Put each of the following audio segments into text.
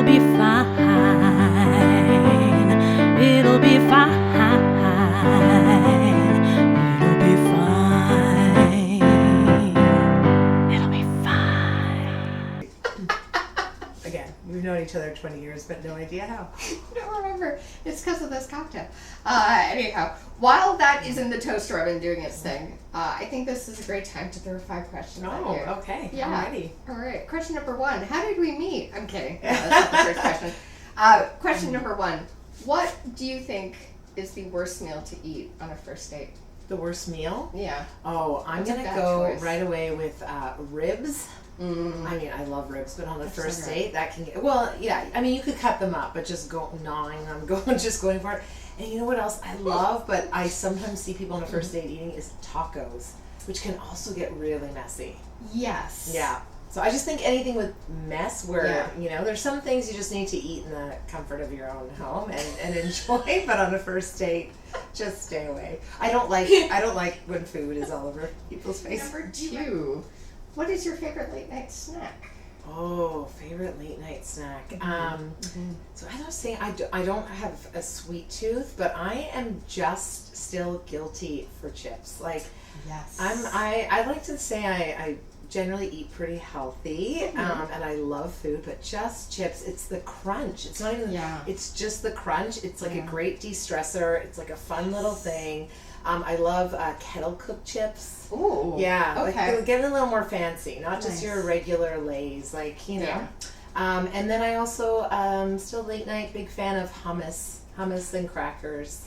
It'll be fine. It'll be fine. It'll be fine. It'll be fine. Again, we've known each other 20 years, but no idea how. I don't remember. It's because of this cocktail. Anyhow, while that is in the toaster oven doing its thing, I think this is a great time to throw 5 questions at you. Okay. Yeah. I'm ready. All right. Question number 1. How did we meet? I'm kidding. No, that's not the first question. Question number 1. What do you think is the worst meal to eat on a first date? The worst meal? Yeah. Oh, I'm That's a going to bad go choice. right away with ribs. I mean, I love ribs, but on the first date, that can get, well, yeah, I mean, you could cut them up, but just go gnawing them, just going for it. And you know what else I love, but I sometimes see people on a first date eating, is tacos, which can also get really messy. Yes. Yeah. So I just think anything with mess where, Yeah. you know, there's some things you just need to eat in the comfort of your own home and enjoy, but on a first date, just stay away. I don't like when food is all over people's faces. Number 2. What is your favorite late night snack? Oh, favorite late night snack. So I don't say I don't have a sweet tooth, but I am just still guilty for chips. Like, Yes. I like to say I generally eat pretty healthy, and I love food, but just chips. It's the crunch. It's not even. Yeah. It's just the crunch. It's like a great de-stressor. It's like a fun little thing. I love kettle cooked chips. Ooh. Yeah, Okay. like get it a little more fancy, not just Nice. your regular Lay's, like, you know. Yeah. And then I also still late night big fan of hummus and crackers.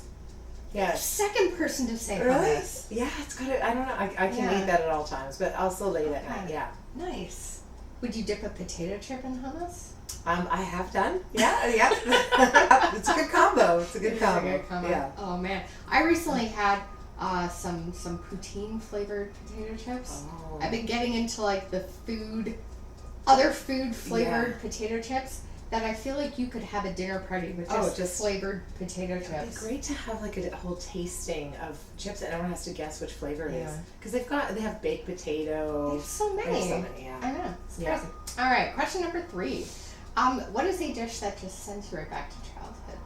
Yes. Second person to say Really? hummus. Yeah, it's good. I don't know. I can Yeah. eat that at all times, but also late at night. Yeah. Nice. Would you dip a potato chip in hummus? I have done. Yeah. It's a good combo. It's a good combo. Yeah. Oh man, I recently had some poutine flavored potato chips. Oh. I've been getting into like the other food flavored potato chips that I feel like you could have a dinner party with just flavored potato chips. It'd be great to have like a whole tasting of chips and everyone has to guess which flavor it is. Yeah. Because they have baked potato. There's so many. There's so many, yeah. I know. It's Yeah. crazy. All right, question number 3. What is a dish that just sends you right back to childhood?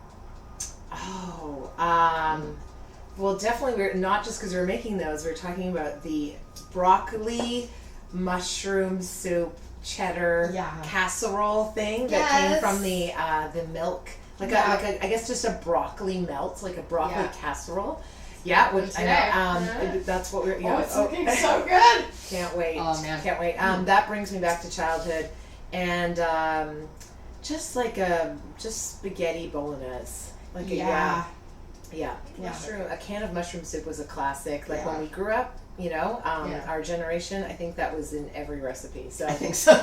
Oh, well, definitely we're not just because we're making those. We're talking about the broccoli mushroom soup cheddar casserole thing that came from the milk, I guess just a broccoli melt, like a broccoli casserole. Yeah, which I know. That's what we're. It's looking so good. Can't wait. Oh man, can't wait. That brings me back to childhood, and just spaghetti bolognese, mushroom. A can of mushroom soup was a classic. Like when we grew up, you know, our generation, I think that was in every recipe. So I think so.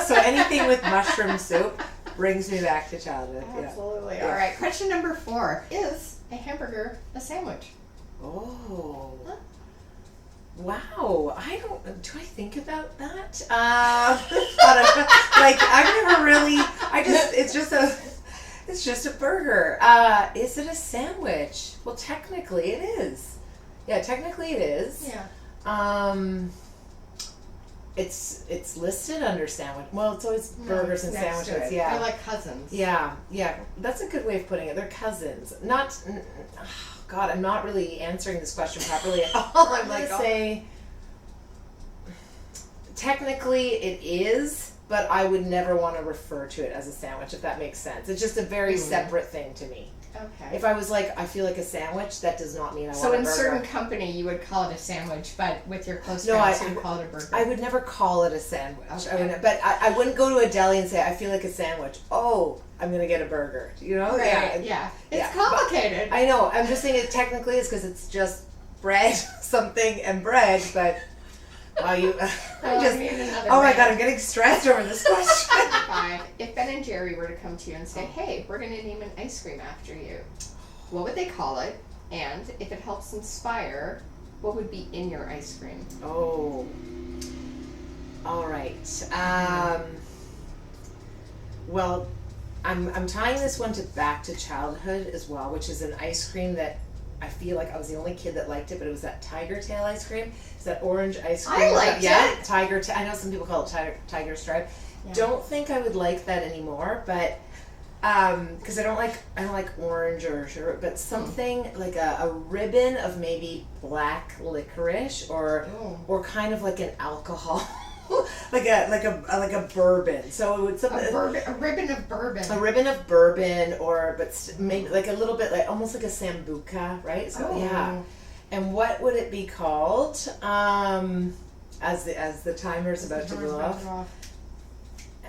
So anything with mushroom soup brings me back to childhood. Absolutely. Yeah. All right. Question number 4: is a hamburger a sandwich? Oh. Huh? Wow. Do I think about that? Like I've never really. It's just a burger. Is it a sandwich? Well, technically it is. Yeah, technically it is. Yeah. It's listed under sandwich. Well, it's always burgers and sandwiches. Yeah. They're like cousins. Yeah. That's a good way of putting it. They're cousins. Not. God, I'm not really answering this question properly at all. I'm like, say, technically it is, but I would never want to refer to it as a sandwich, if that makes sense. It's just a very separate thing to me. Okay. If I was like, I feel like a sandwich, that does not mean I want a So burger. in certain company, you would call it a sandwich, but with your close friends, you would call it a burger. I would never call it a sandwich. Okay. I wouldn't go to a deli and say, I feel like a sandwich. Oh, I'm going to get a burger. You know? Right. Yeah. It's complicated. I know. I'm just saying it technically is because it's just bread, something, and bread, but... Wow, oh my God, I'm getting stressed over this question. 5. If Ben and Jerry were to come to you and say, hey, we're going to name an ice cream after you, what would they call it? And if it helps inspire, what would be in your ice cream? Oh. All right. Well, I'm tying this one back to childhood as well, which is an ice cream that I feel like I was the only kid that liked it, but it was that tiger tail ice cream. It's that orange ice cream. I liked it. Tiger tail. I know some people call it tiger stripe. don't think I would like that anymore, but because I don't like orange or sherbet, but something like a ribbon of maybe black licorice or kind of like an alcohol. like a bourbon. So it's a ribbon of bourbon. A ribbon of bourbon, but maybe like a little bit like almost like a sambuca, right? So yeah. And what would it be called? As the timer's about to go off.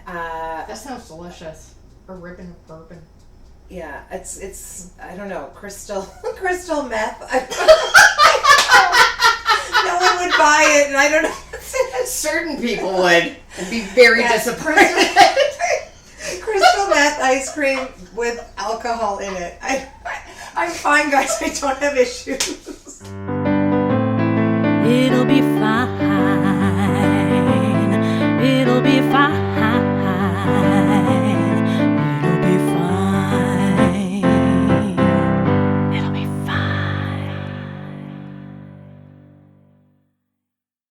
That sounds delicious. A ribbon of bourbon. Yeah, it's I don't know, crystal meth. No one would buy it, and I don't know. Certain people would and be very disappointed. Crystal meth ice cream with alcohol in it. I'm fine, guys. I don't have issues. It'll be